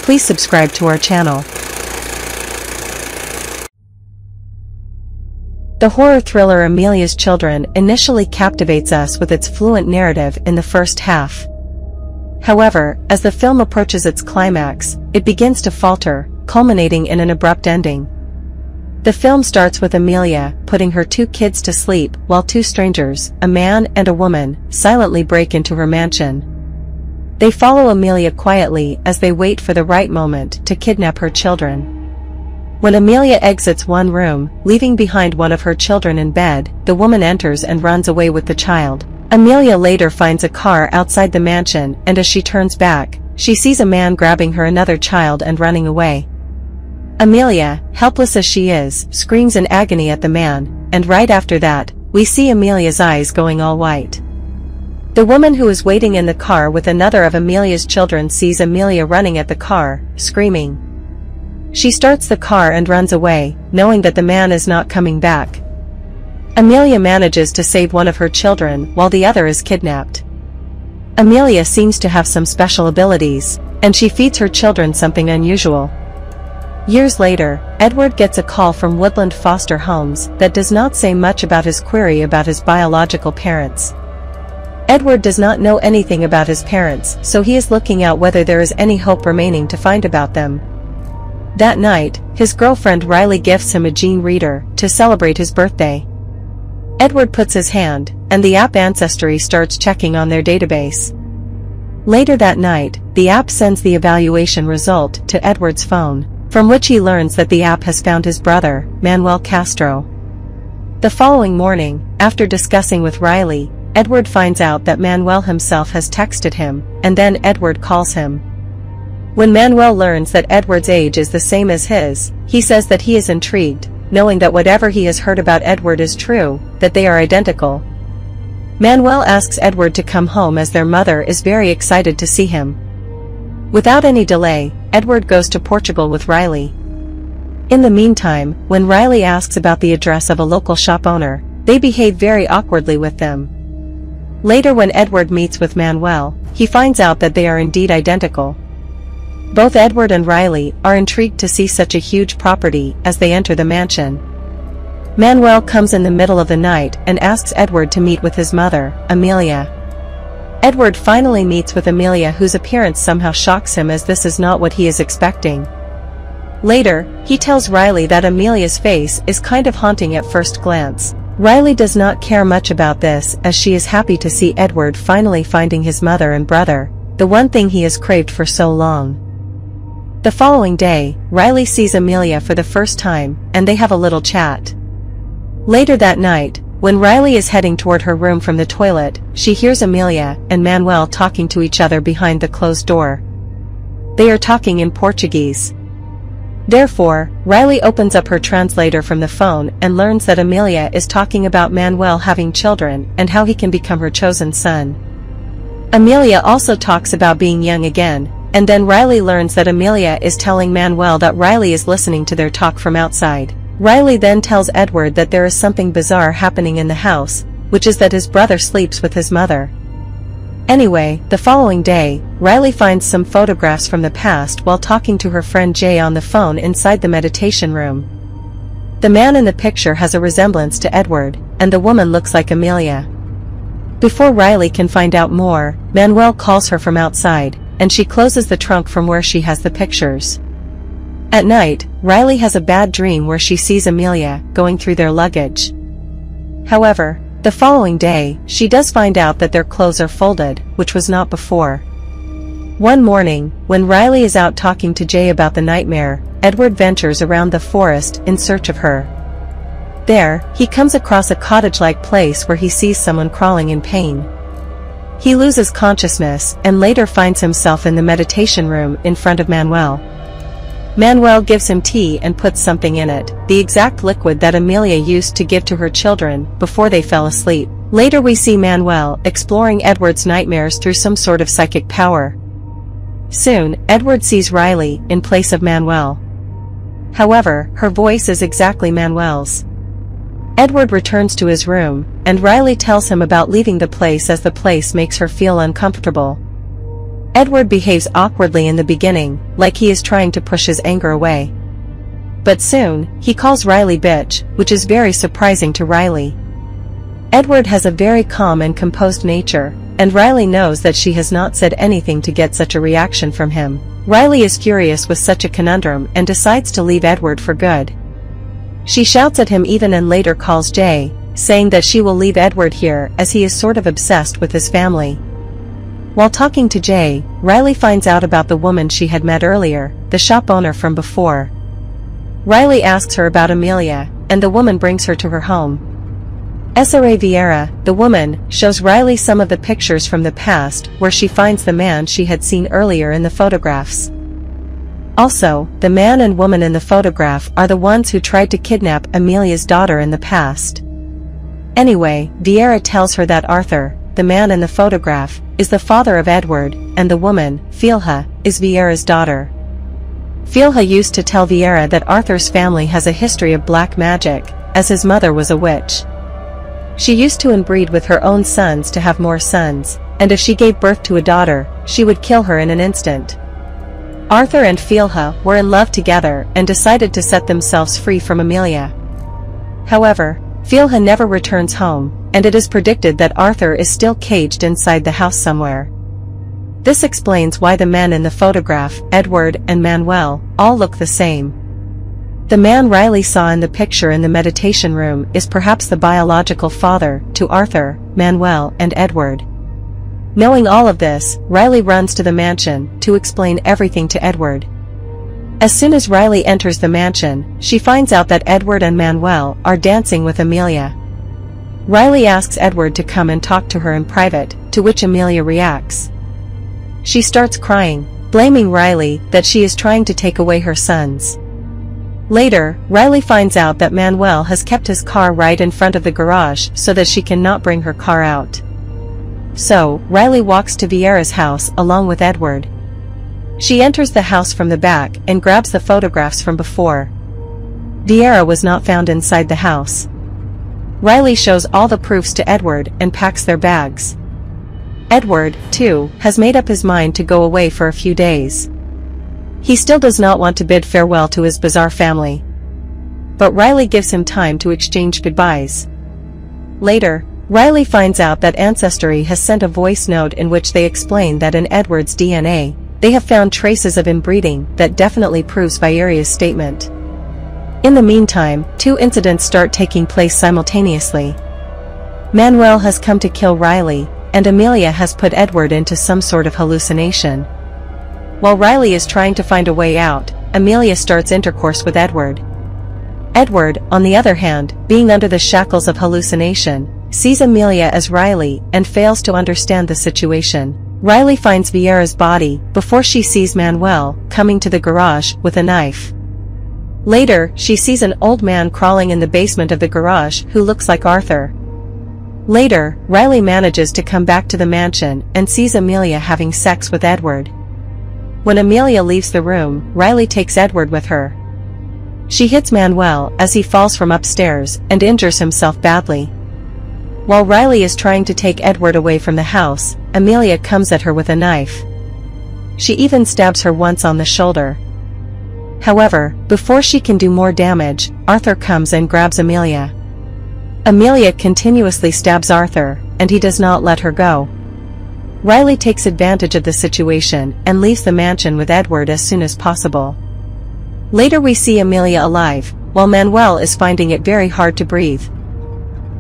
Please subscribe to our channel. The horror thriller Amelia's Children initially captivates us with its fluent narrative in the first half. However, as the film approaches its climax, it begins to falter, culminating in an abrupt ending. The film starts with Amelia putting her 2 kids to sleep while 2 strangers, a man and a woman, silently break into her mansion. They follow Amelia quietly as they wait for the right moment to kidnap her children. When Amelia exits one room, leaving behind one of her children in bed, the woman enters and runs away with the child. Amelia later finds a car outside the mansion, and as she turns back, she sees a man grabbing her another child and running away. Amelia, helpless as she is, screams in agony at the man, and right after that, we see Amelia's eyes going all white. The woman who is waiting in the car with another of Amelia's children sees Amelia running at the car, screaming. She starts the car and runs away, knowing that the man is not coming back. Amelia manages to save one of her children while the other is kidnapped. Amelia seems to have some special abilities, and she feeds her children something unusual. Years later, Edward gets a call from Woodland Foster Homes that does not say much about his query about his biological parents. Edward does not know anything about his parents, so he is looking out whether there is any hope remaining to find about them. That night, his girlfriend Riley gifts him a gene reader to celebrate his birthday. Edward puts his hand, and the app Ancestry starts checking on their database. Later that night, the app sends the evaluation result to Edward's phone, from which he learns that the app has found his brother, Manuel Castro. The following morning, after discussing with Riley, Edward finds out that Manuel himself has texted him, and then Edward calls him. When Manuel learns that Edward's age is the same as his, he says that he is intrigued, knowing that whatever he has heard about Edward is true, that they are identical. Manuel asks Edward to come home as their mother is very excited to see him. Without any delay, Edward goes to Portugal with Riley. In the meantime, when Riley asks about the address of a local shop owner, they behave very awkwardly with them. Later when Edward meets with Manuel, he finds out that they are indeed identical. Both Edward and Riley are intrigued to see such a huge property as they enter the mansion. Manuel comes in the middle of the night and asks Edward to meet with his mother, Amelia. Edward finally meets with Amelia, whose appearance somehow shocks him as this is not what he is expecting. Later, he tells Riley that Amelia's face is kind of haunting at first glance. Riley does not care much about this as she is happy to see Edward finally finding his mother and brother, the one thing he has craved for so long. The following day, Riley sees Amelia for the first time, and they have a little chat. Later that night, when Riley is heading toward her room from the toilet, she hears Amelia and Manuel talking to each other behind the closed door. They are talking in Portuguese. Therefore, Riley opens up her translator from the phone and learns that Amelia is talking about Manuel having children and how he can become her chosen son. Amelia also talks about being young again, and then Riley learns that Amelia is telling Manuel that Riley is listening to their talk from outside. Riley then tells Edward that there is something bizarre happening in the house, which is that his brother sleeps with his mother. Anyway, the following day, Riley finds some photographs from the past while talking to her friend Jay on the phone inside the meditation room. The man in the picture has a resemblance to Edward, and the woman looks like Amelia. Before Riley can find out more, Manuel calls her from outside, and she closes the trunk from where she has the pictures. At night, Riley has a bad dream where she sees Amelia going through their luggage. However, the following day, she does find out that their clothes are folded, which was not before. One morning, when Riley is out talking to Jay about the nightmare, Edward ventures around the forest in search of her. There, he comes across a cottage-like place where he sees someone crawling in pain. He loses consciousness and later finds himself in the meditation room in front of Manuel. Manuel gives him tea and puts something in it, the exact liquid that Amelia used to give to her children before they fell asleep. Later we see Manuel exploring Edward's nightmares through some sort of psychic power. Soon, Edward sees Riley in place of Manuel. However, her voice is exactly Manuel's. Edward returns to his room, and Riley tells him about leaving the place as the place makes her feel uncomfortable. Edward behaves awkwardly in the beginning, like he is trying to push his anger away. But soon, he calls Riley bitch, which is very surprising to Riley. Edward has a very calm and composed nature, and Riley knows that she has not said anything to get such a reaction from him. Riley is furious with such a conundrum and decides to leave Edward for good. She shouts at him even and later calls Jay, saying that she will leave Edward here as he is sort of obsessed with his family. While talking to Jay, Riley finds out about the woman she had met earlier, the shop owner from before. Riley asks her about Amelia, and the woman brings her to her home. Sra Vieira, the woman, shows Riley some of the pictures from the past where she finds the man she had seen earlier in the photographs. Also, the man and woman in the photograph are the ones who tried to kidnap Amelia's daughter in the past. Anyway, Vieira tells her that Arthur, the man in the photograph, is the father of Edward, and the woman, Filha, is Vieira's daughter. Filha used to tell Vieira that Arthur's family has a history of black magic, as his mother was a witch. She used to inbreed with her own sons to have more sons, and if she gave birth to a daughter, she would kill her in an instant. Arthur and Filha were in love together and decided to set themselves free from Amelia. However, Filha never returns home, and it is predicted that Arthur is still caged inside the house somewhere. This explains why the men in the photograph, Edward and Manuel, all look the same. The man Riley saw in the picture in the meditation room is perhaps the biological father to Arthur, Manuel, and Edward. Knowing all of this, Riley runs to the mansion to explain everything to Edward. As soon as Riley enters the mansion, she finds out that Edward and Manuel are dancing with Amelia. Riley asks Edward to come and talk to her in private, to which Amelia reacts. She starts crying, blaming Riley that she is trying to take away her sons. Later, Riley finds out that Manuel has kept his car right in front of the garage so that she cannot bring her car out. So, Riley walks to Vieira's house along with Edward. She enters the house from the back and grabs the photographs from before. Vieira was not found inside the house. Riley shows all the proofs to Edward and packs their bags. Edward, too, has made up his mind to go away for a few days. He still does not want to bid farewell to his bizarre family. But Riley gives him time to exchange goodbyes. Later, Riley finds out that Ancestry has sent a voice note in which they explain that in Edward's DNA, they have found traces of inbreeding that definitely proves Vieira's statement. In the meantime, two incidents start taking place simultaneously. Manuel has come to kill Riley, and Amelia has put Edward into some sort of hallucination. While Riley is trying to find a way out, Amelia starts intercourse with Edward. Edward, on the other hand, being under the shackles of hallucination, sees Amelia as Riley and fails to understand the situation. Riley finds Vieira's body before she sees Manuel coming to the garage with a knife. Later, she sees an old man crawling in the basement of the garage who looks like Arthur. Later, Riley manages to come back to the mansion and sees Amelia having sex with Edward. When Amelia leaves the room, Riley takes Edward with her. She hits Manuel as he falls from upstairs and injures himself badly. While Riley is trying to take Edward away from the house, Amelia comes at her with a knife. She even stabs her once on the shoulder. However, before she can do more damage, Arthur comes and grabs Amelia. Amelia continuously stabs Arthur, and he does not let her go. Riley takes advantage of the situation and leaves the mansion with Edward as soon as possible. Later we see Amelia alive, while Manuel is finding it very hard to breathe.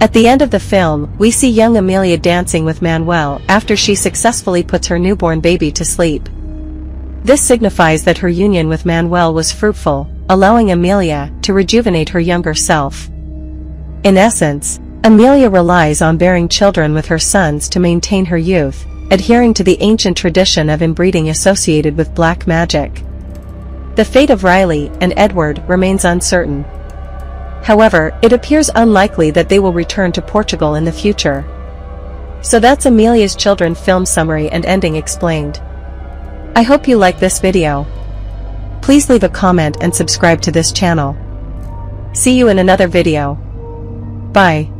At the end of the film, we see young Amelia dancing with Manuel after she successfully puts her newborn baby to sleep. This signifies that her union with Manuel was fruitful, allowing Amelia to rejuvenate her younger self. In essence, Amelia relies on bearing children with her sons to maintain her youth, adhering to the ancient tradition of inbreeding associated with black magic. The fate of Riley and Edward remains uncertain. However, it appears unlikely that they will return to Portugal in the future. So that's Amelia's Children film summary and ending explained. I hope you like this video. Please leave a comment and subscribe to this channel. See you in another video. Bye.